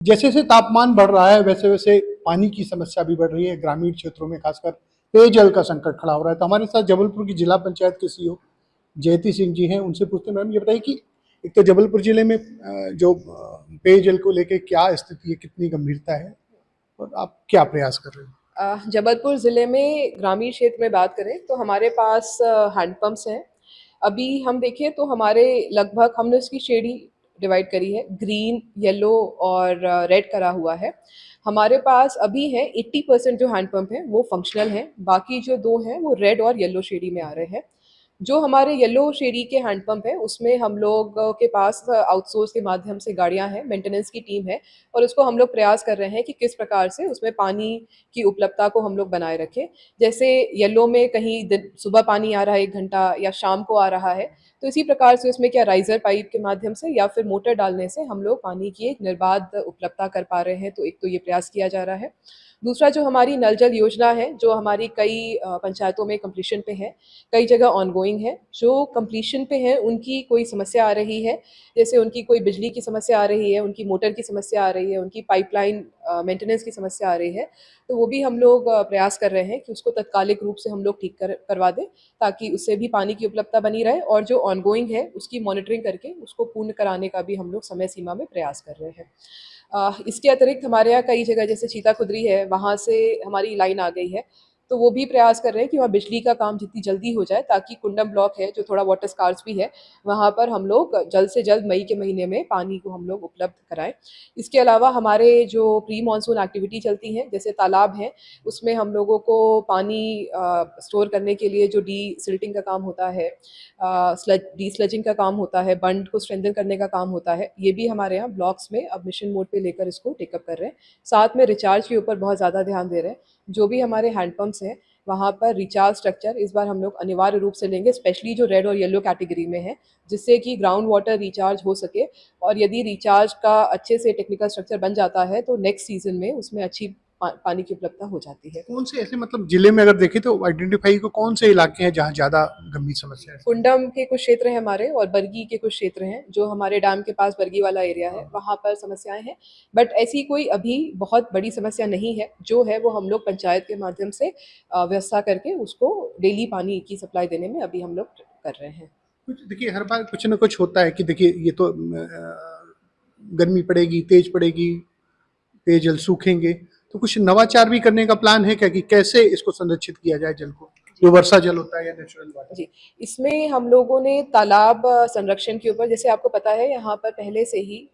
जैसे जैसे तापमान बढ़ रहा है वैसे वैसे पानी की समस्या भी बढ़ रही है ग्रामीण क्षेत्रों में, खासकर पेयजल का संकट खड़ा हो रहा है। तो हमारे साथ जबलपुर की जिला पंचायत के सीईओ जयती सिंह जी हैं, उनसे पूछते हैं। मैम, ये बताइए कि एक तो जबलपुर जिले में जो पेयजल को लेके क्या स्थिति है, कितनी गंभीरता है और आप क्या प्रयास कर रहे हो? जबलपुर ज़िले में ग्रामीण क्षेत्र में बात करें तो हमारे पास हैंडपम्प्स हैं। अभी हम देखें तो हमारे लगभग हमने इसकी शेडी डिवाइड करी है, ग्रीन, येलो और रेड करा हुआ है। हमारे पास अभी है 80% जो हैंडपम्प हैं वो फंक्शनल हैं, बाकी जो 2 हैं वो रेड और येलो शेडी में आ रहे हैं। जो हमारे येलो शेडी के हैंडपंप है उसमें हम लोग के पास आउटसोर्स के माध्यम से गाड़ियां हैं, मेंटेनेंस की टीम है और उसको हम लोग प्रयास कर रहे हैं कि किस प्रकार से उसमें पानी की उपलब्धता को हम लोग बनाए रखें। जैसे येलो में कहीं दिन सुबह पानी आ रहा है 1 घंटा या शाम को आ रहा है, तो इसी प्रकार से उसमें क्या राइजर पाइप के माध्यम से या फिर मोटर डालने से हम लोग पानी की एक निर्बाध उपलब्धता कर पा रहे हैं। तो एक तो ये प्रयास किया जा रहा है। दूसरा जो हमारी नल जल योजना है, जो हमारी कई पंचायतों में कंप्लीशन पे है, कई जगह ऑनगोइंग है। जो कंप्लीशन पे हैं उनकी कोई समस्या आ रही है, जैसे उनकी कोई बिजली की समस्या आ रही है, उनकी मोटर की समस्या आ रही है, उनकी पाइपलाइन मेंटेनेंस की समस्या आ रही है, तो वो भी हम लोग प्रयास कर रहे हैं कि उसको तत्कालिक रूप से हम लोग ठीक करवा दें, ताकि उससे भी पानी की उपलब्धता बनी रहे और जो ऑनगोइंग है उसकी मॉनिटरिंग करके उसको पूर्ण कराने का भी हम लोग समय सीमा में प्रयास कर रहे हैं। इसके अतिरिक्त हमारे यहाँ कई जगह जैसे चीता खुदरी है, वहाँ से हमारी लाइन आ गई है, तो वो भी प्रयास कर रहे हैं कि वहाँ बिजली का काम जितनी जल्दी हो जाए, ताकि कुंडम ब्लॉक है जो थोड़ा वाटर स्कार्स भी है, वहाँ पर हम लोग जल्द से जल्द मई के महीने में पानी को हम लोग उपलब्ध कराएं। इसके अलावा हमारे जो प्री मानसून एक्टिविटी चलती हैं, जैसे तालाब हैं, उसमें हम लोगों को पानी स्टोर करने के लिए जो डी सिल्टिंग का काम होता है, डी स्लजिंग का काम होता है, बंड को स्ट्रेंथन करने का काम होता है, ये भी हमारे यहाँ ब्लॉक्स में अब मिशन मोड पे लेकर इसको टेकअप कर रहे हैं। साथ में रिचार्ज के ऊपर बहुत ज़्यादा ध्यान दे रहे हैं। जो भी हमारे हैंडपम्प्स हैं वहाँ पर रिचार्ज स्ट्रक्चर इस बार हम लोग अनिवार्य रूप से लेंगे, स्पेशली जो रेड और येलो कैटेगरी में है, जिससे कि ग्राउंड वाटर रिचार्ज हो सके। और यदि रिचार्ज का अच्छे से टेक्निकल स्ट्रक्चर बन जाता है तो नेक्स्ट सीजन में उसमें अच्छी पानी की उपलब्धता हो जाती है। कौन से ऐसे, मतलब जिले में अगर देखें तो आइडेंटिफाई को कौन से इलाके हैं जहाँ ज्यादा गंभीर समस्या है? कुंडम के कुछ क्षेत्र हैं हमारे, और बरगी के कुछ क्षेत्र हैं, जो हमारे डैम के पास बरगी वाला एरिया है, वहाँ पर समस्याएं हैं। बट ऐसी कोई अभी बहुत बड़ी समस्या नहीं है। जो है वो हम लोग पंचायत के माध्यम से व्यवस्था करके उसको डेली पानी की सप्लाई देने में अभी हम लोग कर रहे हैं। कुछ देखिए, हर बार कुछ ना कुछ होता है कि देखिए ये तो गर्मी पड़ेगी, तेज पड़ेगी, पेयजल सूखेंगे, तो कुछ नवाचार भी करने का प्लान है क्या कि कैसे इसको संरक्षित किया जाए जल को, जो वर्षा जल होता है या नेचुरल वाटर? जी, इसमें हम लोगों ने तालाब संरक्षण के ऊपर, जैसे आपको पता है यहाँ पर पहले से ही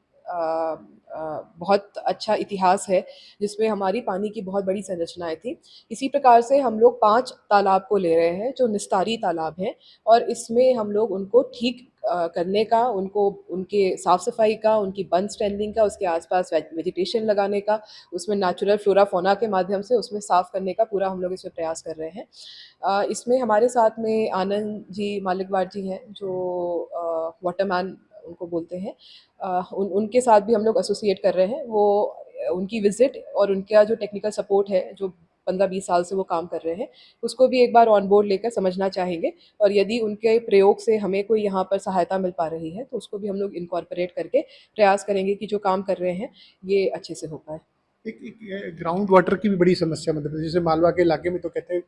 बहुत अच्छा इतिहास है, जिसमें हमारी पानी की बहुत बड़ी संरचनाएं थी। इसी प्रकार से हम लोग 5 तालाब को ले रहे हैं जो निस्तारी तालाब हैं, और इसमें हम लोग उनको ठीक करने का, उनको उनके साफ सफाई का, उनकी बंद स्ट्रेंथनिंग का, उसके आसपास वेजिटेशन लगाने का, उसमें नेचुरल फ्लोरा फौना के माध्यम से उसमें साफ करने का पूरा हम लोग इसमें प्रयास कर रहे हैं। इसमें हमारे साथ में आनंद जी मालिकवाड़ जी हैं, जो वाटरमैन उनको बोलते हैं। उनके साथ भी हम लोग एसोसिएट कर रहे हैं। वो उनकी विजिट और उनका जो टेक्निकल सपोर्ट है, जो 15-20 साल से वो काम कर रहे हैं, उसको भी एक बार ऑन बोर्ड लेकर समझना चाहेंगे। और यदि उनके प्रयोग से हमें कोई यहाँ पर सहायता मिल पा रही है तो उसको भी हम लोग इनकॉर्पोरेट करके प्रयास करेंगे कि जो काम कर रहे हैं ये अच्छे से हो पाए। एक ग्राउंड वाटर की भी बड़ी समस्या मध्य प्रदेश, जैसे मालवा के इलाके में तो कहते हैं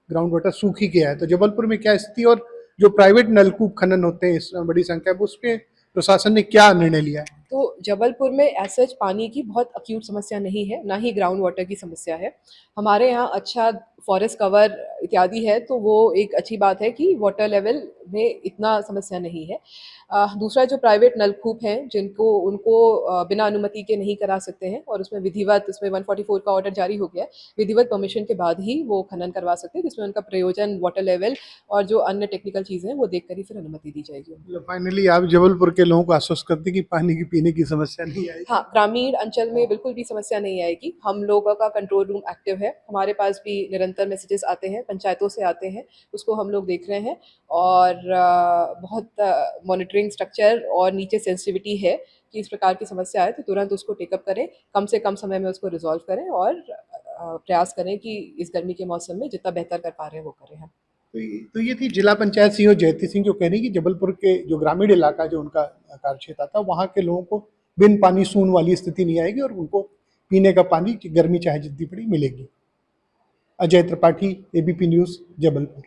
ग्राउंड वाटर सूख ही गया है, तो जबलपुर में क्या स्थिति, और जो प्राइवेट नलकूप खनन होते हैं इस बड़ी संख्या में, उस पे प्रशासन ने क्या निर्णय लिया है? तो जबलपुर में ऐसा पानी की बहुत अक्यूट समस्या नहीं है, ना ही ग्राउंड वाटर की समस्या है। हमारे यहाँ अच्छा फॉरेस्ट कवर इत्यादि है, तो वो एक अच्छी बात है कि वाटर लेवल में इतना समस्या नहीं है। दूसरा जो प्राइवेट नलकूप हैं जिनको उनको बिना अनुमति के नहीं करा सकते हैं, और उसमें विधिवत, उसमें 144 का ऑर्डर जारी हो गया है, विधिवत परमिशन के बाद ही वो खनन करवा सकते हैं, जिसमें उनका प्रयोजन वाटर लेवल और जो अन्य टेक्निकल चीज़ें हैं वो देख कर ही फिर अनुमति दी जाएगी। मतलब फाइनली आप जबलपुर के लोगों को आश्वस्त करते हैं कि पानी की पीने की समस्या नहीं आएगी? हाँ, ग्रामीण अंचल में बिल्कुल भी समस्या नहीं आएगी। हम लोगों का कंट्रोल रूम एक्टिव है। हमारे पास भी निरंतर मैसेजेस आते हैं, पंचायतों से आते हैं, उसको हम लोग देख रहे हैं। और बहुत मॉनिटरिंग स्ट्रक्चर और नीचे सेंसिटिविटी है कि इस प्रकार की समस्या आए तो तुरंत उसको टेकअप करें, कम से कम समय में उसको रिज़ॉल्व करें, और प्रयास करें कि इस गर्मी के मौसम में जितना बेहतर कर पा रहे हैं वो करें हम। तो ये थी जिला पंचायत सीईओ जयती सिंह, जो कह रही कि जबलपुर के जो ग्रामीण इलाका जो उनका कार्यक्षेत्र आता है, वहाँ के लोगों को बिन पानी सून वाली स्थिति नहीं आएगी और उनको पीने का पानी गर्मी चाहे जितनी पड़ी मिलेगी। Ajay Tripathi, ABP news, Jabalpur.